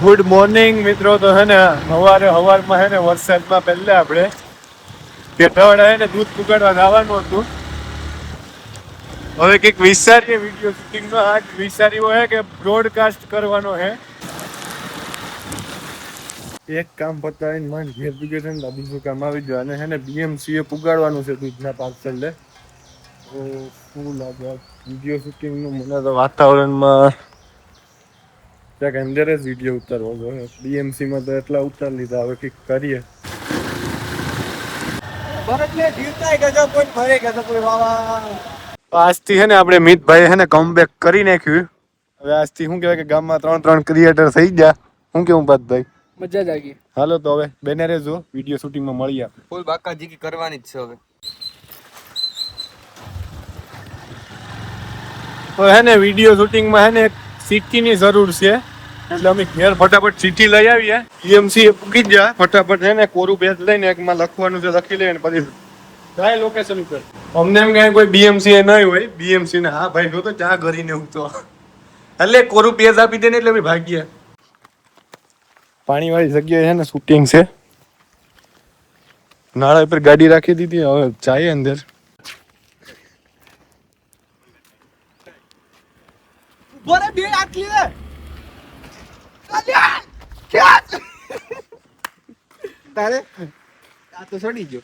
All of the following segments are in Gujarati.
ગુડ મોર્નિંગ મિત્રો. તો હે ને હવારમાં હે ને વરસાદમાં પહેલા આપણે પેટાવાળા હે ને દૂધ પુગાડવા જવાનું હતું. હવે કંઈક વિચારીએ વિડીયો શૂટિંગનો. આજ વિચાર્યો હે કે બ્રોડકાસ્ટ કરવાનો હે. એક કામ પતાવીને માંડ ઘેર પૂગે છે ને બીજું કામ આવી ગયું. અને હે ને BMC એ પુગાડવાનું છે દૂધના પાર્સલ લે. તો શું લાગે વિડીયો શૂટિંગનું? મને તો વાતાવરણમાં ત્યાં અંદર જ વિડીયો ઉતારવો જોઈએ. BMCમાં તો એટલા ઉતાર લીધા, હવે કંઈક કરીએ. આજથી હે ને આપણે મિતભાઈ હે ને કમબેક કરી નાખ્યું. હવે આજથી શું કહેવાય કે ગામમાં 3 ક્રિએટર થઈ ગયા. શું કેવું ભાઈ? મજા જ આવી. હાલો તો હવે બેને રહેજો, વિડીયો શૂટિંગમાં મળીએ. ફૂલ બાકાજી કી કરવાની જ છે હવે. તો હે ને વિડીયો શૂટિંગમાં હે ને એક સિક્કીની જરૂર છે. એટલે અમે ઘેર ફટાફટ ચીઠી લઈ આવીએ. BMC એ પૂકી ગયા. ફટાફટ છે ને કોરું પેજ લઈને એકમાં લખવાનું છે લખી લઈએ પછી જાય લોકેશન ઉપર. અમને એમ કાંઈ કોઈ BMC એ નહીં હોય. BMC ને હા ભાઈ જો તો ચા કરીને હું તો એટલે કોરું પેજ આપી દે ને એટલે અમે ભાગીએ. પાણીવાળી જગ્યાએ છે ને શૂટિંગ છે. નાળા ઉપર ગાડી રાખી દીધી. હવે જાય અંદર. તારે આ તો સડી ગયો.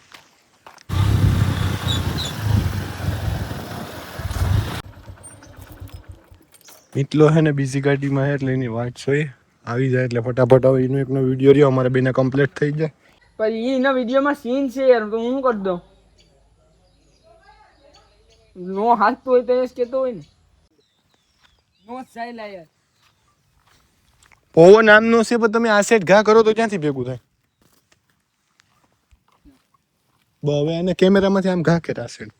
એટલો હે ને બીજી ગાડીમાં હે એટલે એની વાટ જોઈએ. આવી જાય એટલે ફટાફટ હવે એનો એકનો વિડીયો રહ્યો અમારે બેને કમ્પ્લીટ થઈ જાય. પછી એના વિડીયોમાં સીન છે યાર, તો હું કરી દઉં. નો હાથ તો હોય તો એ કેતો હોય ને નો ચાલ્યા યાર. પોવો નામનો છે પણ તમે આ સેટ ઘા કરો તો ક્યાંથી ભેગું થાય? હવે એને કેમેરામાંથી આમ ઘા કર્યા સેટ.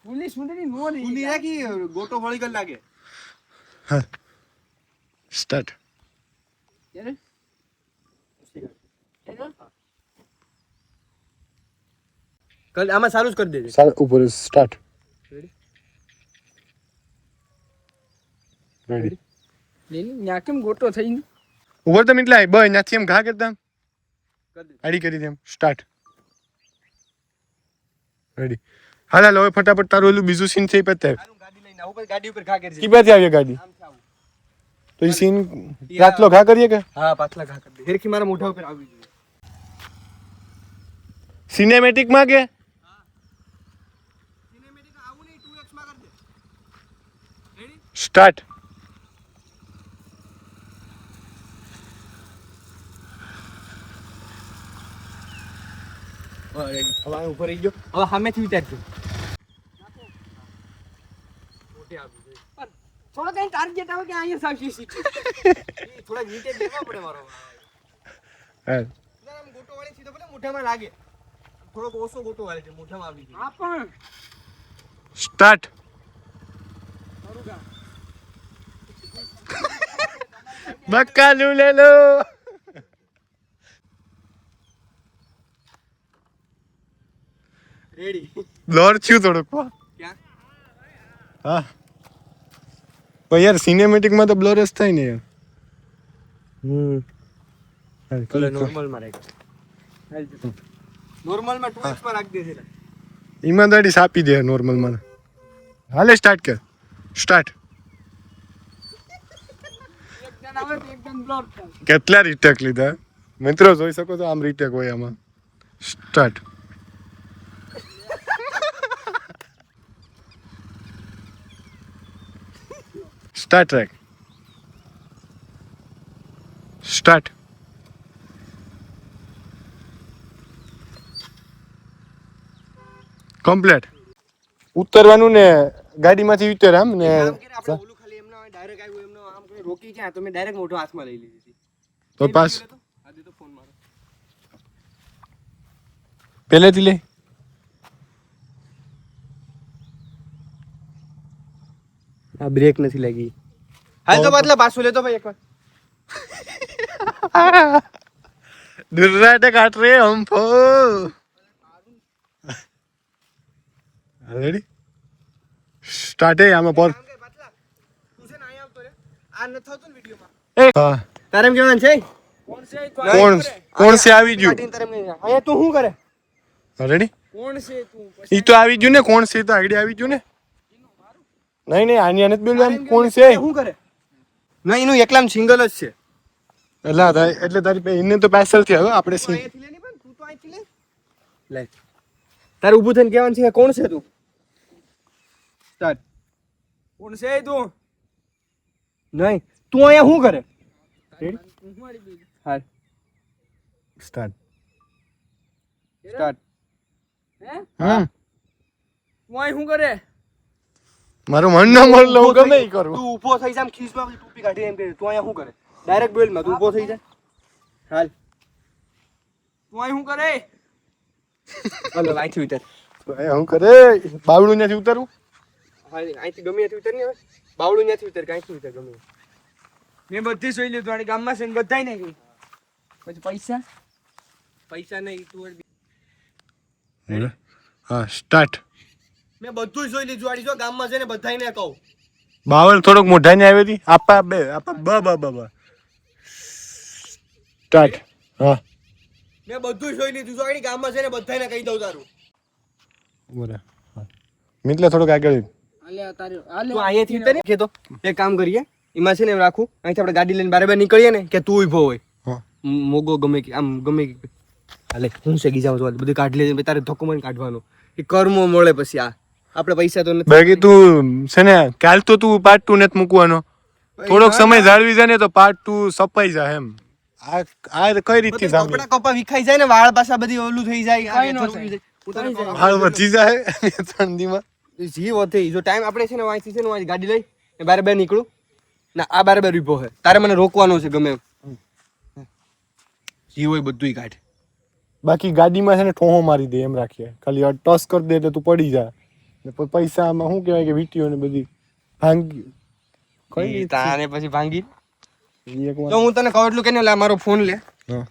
પુલિસ સુધી નો રહી. ઉલી રાખી ગોટો વળી કર લાગે. હા સ્ટાર્ટ. કલ આમાં ચાલુ જ કરી દેજે. સાલ ઉપર સ્ટાર્ટ. રેડી. ન્યા કેમ ગોટો થઈને ઉપર તમે એટલે આય બય નાથી એમ ઘા કરતા આડી કરી દે. સ્ટાર્ટ. રેડી. હાલ હાલ હવે ફટાફટ તારું ઓલું બીજું સીન છે એ પતાવ. ગાડી લઈને આવું પછી ગાડી ઉપર ઘા કરજે. કી બાજુ આવી ગાડી? તો એ સીન રાતલો ઘા કરીએ કે? હા પાછલા ઘા કરી દે. હેરખી મારા મોઢા ઉપર આવી જોઈએ. સિનેમેટિક માં કે સિનેમેટિક આવું નહીં 2x માં કરી દે. Ready start. રેડી. હવે ઉપર રહી ગયો. હવે સામેથી વિચારજો. મોટે આવી જોઈએ. થોડો કઈ ટાર્ગેટ આવે કે અહીંયા સાચી સીટ થોડા નીચે દેવા પડે મારો. હા આમ ગોટો વાળી સીધો ભલે મોઢામાં લાગે. થોડોક ઓછો ગોટો વાળે છે મોઢામાં આવી ગયો. આ પણ સ્ટાર્ટ. બક્કાલું લે લો. રેડી. બ્લર થયું થોડુંક. ક્યાં? હા પણ યાર સિનેમેટિકમાં તો બ્લર જ થાય ને યાર. કલર નોર્મલ માં રાખ. નોર્મલ માં 2x માં રાખ દે છે. ઈમાનદારી સાપી દે નોર્મલ માં. હાલે સ્ટાર્ટ કર. સ્ટાર્ટ. એકદમ આવે તો એકદમ બ્લોક થાય. કેટલા રીટેક લીધા મિત્રો જોઈ શકો છો. આમ રીટેક હોય આમાં. સ્ટાર્ટ. સ્ટાર્ટ રાખ. સ્ટાર્ટ. કમ્પ્લીટ. ઉતરવાનું ને ગાડીમાંથી ઉતર આમ ને આપણે ઓલું ખાલી એમનો ડાયરેક્ટ આવ્યું એમનો આમ કોઈ રોકી ક્યાં તો મેં ડાયરેક્ટ મોઢો હાથમાં લઈ લીધી. તો પાસ આ દે તો ફોન મારો. પહેલેથી લે. આ બ્રેક નથી લાગી. હાલ તો બદલા પાછું લેતો ભાઈ એકવાર. દુર્રાટે કાટ રે હમ રેડી. સ્ટાર્ટ. આમાં પર તું છે ને અહીંયા આવતો રે. આ ન થતું ને વિડીયોમાં. હા તારે એમ કહેવાનું છે કોણ છે કોણ છે આવી ગયું કાઢીને તારે એમ કહેવાનું. અહીંયા તું શું કરે? રેડી કોણ છે તું ઈ તો આવી ગયું ને કોણ છે તો આઈડિયા આવી ગયું ને નહીં નહીં આની નથી બોલ્યું આમ કોણ છે શું કરે? ના એનું એકલામ સિંગલ જ છે. એટલે તારી એને તો પાર્સલ થી હવે આપણે તું અહીંયાથી લે ને પણ તું તો અહીંથી લે. લે તારે ઊભું થઈને કહેવાનું છે કોણ છે તું? સ્ટાર્ટ. કોણ છે તું નહીં તું અહીંયા શું કરે? હાલ સ્ટાર્ટ સ્ટાર્ટ. હે હા તું અહીં શું કરે મારું મન ન મળે હું ગમે ઈ કરું તું ઊભો થઈ જા આમ ખીસમાં બધી ટોપી કાઢી એમ કહે તું અહીંયા શું કરે? ડાયરેક્ટ બોલ માં તું ઊભો થઈ જા. હાલ તું અહીં શું કરે હાલો અહીંથી ઉતર. હું કરે બાવડું નથી ઉતરવું હાલ અહીંથી ગમે ત્યાંથી ઉતર ને હવે. બાવળું ત્યાંથી ઉતર કે અહીંથી ઉતર ગમે ત્યાં. મેં બધી જોઈ લીધું અને ગામમાં છે ને બધાય ને ગઈ પછી પૈસા પૈસા નહીં તું હા સ્ટાર્ટ મેં બધું જોઈ લીધું આડી જો ગામમાં છે ને બધાયને કહું. બાવળ થોડોક મોઢા ને આવી હતી આપા બે આપા બ સ્ટાર્ટ હા મેં બધું જોઈ લીધું જો આડી ગામમાં છે ને બધાયને કહી દઉં તારું. બરાબર મિતલે થોડોક આગળ આલે તારે તું અહીંયાથી ઉતર ને કે તો એક કામ કરીએ એમાં છે ને એમ રાખું અહીંથી આપણે ગાડી લઈને બારે નીકળીએ ને કે તું ઊભો હોય હા મોગો ગમે કે આમ ગમે કે હાલે હું શેગી જાઉં તો બધું કાઢી લે તારે ધક્કો મારીને કાઢવાનો એ કર્મો મળે પછી આ આપણે પૈસા તો નથી. બાકી તું છે ને કાલ તો તું પાર્ટ 2 નથી મૂકવાનો થોડોક સમય જાળવી જાય ને તો પાર્ટ 2 સપાઈ જાય એમ આ કઈ રીતથી સામે કપડા કપા વિખાઈ જાય ને વાળ પાછા બધી ઓલું થઈ જાય કઈ નો થાય. હાલ વધી જાય ઠંડીમાં જી હોતે જો ટાઈમ આપણે છે ને અહીંથી છે ને અહીં ગાડી લઈ ને બારે નીકળું ના આ બારે ઊભો છે તારે મને રોકવાનો છે ગમે એમ. જી હોય બધું કાઢ. બાકી ગાડીમાં છે ને ઠોહો મારી દે એમ રાખીએ ખાલી ટચ કરી દે એટલે તું પડી જા ને પછી પૈસામાં શું કહેવાય કે વીટીઓ ને બધી ભાંગી કઈ તારે પછી ભાંગી ઈ એક વાર જો હું તને કહું એટલું કે ને મારો ફોન લે હા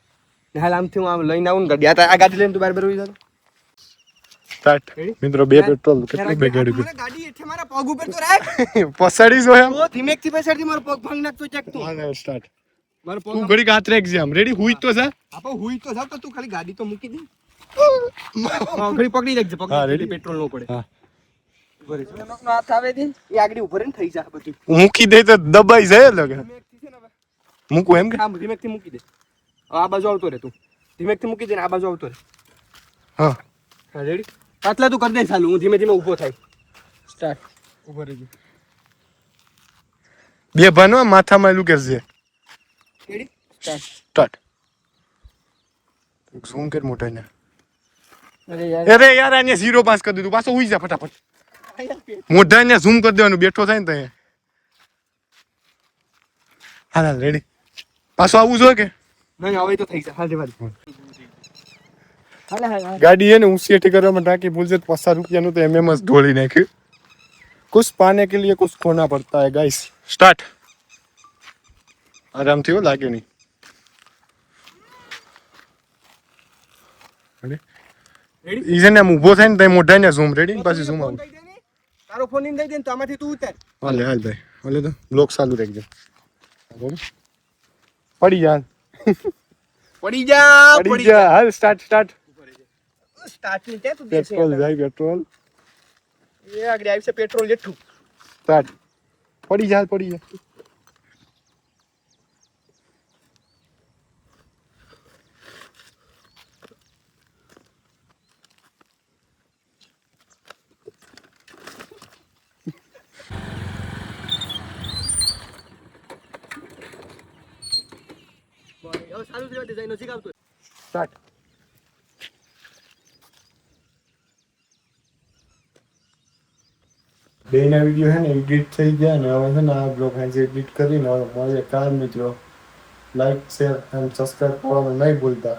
ને હાલ આમથી હું આમ લઈને આવું ને ગાડી આ ગાડી લઈને તું બારે ઉભી જા. સ્ટાર્ટ મિત્રો બે પેટ્રોલ કેટલી બે ગાડી મને ગાડી એઠે મારા પગ ઉપર તો રાખ. પસાડી જો એમ તો ધીમેકથી પછાડથી મારો પગ ભાંગ નાખતો ચેક તું હા સ્ટાર્ટ મારો પગ તું ઘડી હાથ રાખજે આમ રેડી હુઈ તો જા આપો હુઈ તો જાવ તો તું ખાલી ગાડી તો મૂકી દે. હા ઘડી પકડી રાખજે હા, પકડી ready? પેટ્રોલ નો પડે. હા ઉભો રહેજે. નો હાથ આવે દે એ આગળ ઉભો રહીને થઈ જાય બધું. મૂકી દે તો દબાઈ જાય એટલે કે ધીમેકથી છે ને હવે. મૂકું એમ કે હા ધીમેકથી મૂકી દે. આ બાજુ આવતો રહે તું ધીમેકથી મૂકી દે ને આ બાજુ આવતો રહે. હા હા રેડી આટલા તું કરી દે ચાલુ હું ધીમે ધીમે ઊભો થાય. સ્ટાર્ટ ઉભો રહેજે. બે ભાનો માથામાં એલું કે છે રેડી સ્ટાર્ટ ઝૂમ કર મોટા ને અરે યાર અરે યાર આને 0.5 કરી દીધું પાછો હુઈ જા ફટાફટ મોઢા ને ઝૂમ કરી દેવાનું બેઠો થાય ને તય હાલ રેડી પાછો આવું જોઈએ કે નહીં હવે તો થઈ જાય હાલ દેવા હાલે હાલે ગાડી है ना ऊंची કરવામાં ટાંકી ભૂલ से 50 રૂપિયાનું તો એમએમએસ ઢોળી નાખ્યું कुछ पाने के लिए कुछ खोना पड़ता है गाइस स्टार्ट आराम થી લાગે નહીં રેડી ઈ છે ને ઊભો થાય ને તો મોઢા ને ઝૂમ રેડી ને પાછી ઝૂમ આવું તારો ફોન લઈને દઈ દે ને તો આમાંથી તું ઉતાર. હાલે હાલ ભાઈ હાલે તો બ્લોક ચાલુ રાખજો પડી જા પડી જા પડી જા હાલ સ્ટાર્ટ સ્ટાર્ટ ની ત્યાં તું દેશે પેટ્રોલ જાય પેટ્રોલ એ આગળ આવી છે પેટ્રોલ જેઠું સ્ટાર્ટ પડી જા પડી જા હવે સારું થવા દે જાય નજીક આવતો સ્ટાર્ટ બેના વિડિયો છે ને એડિટ થઈ ગયા ને હવે છે ને આ બ્લોગ હાંજે એડિટ કરીને હવે મળે કાર મિત્રો લાઈક શેર અને સબસ્ક્રાઇબ કરવાનું નહીં ભૂલતા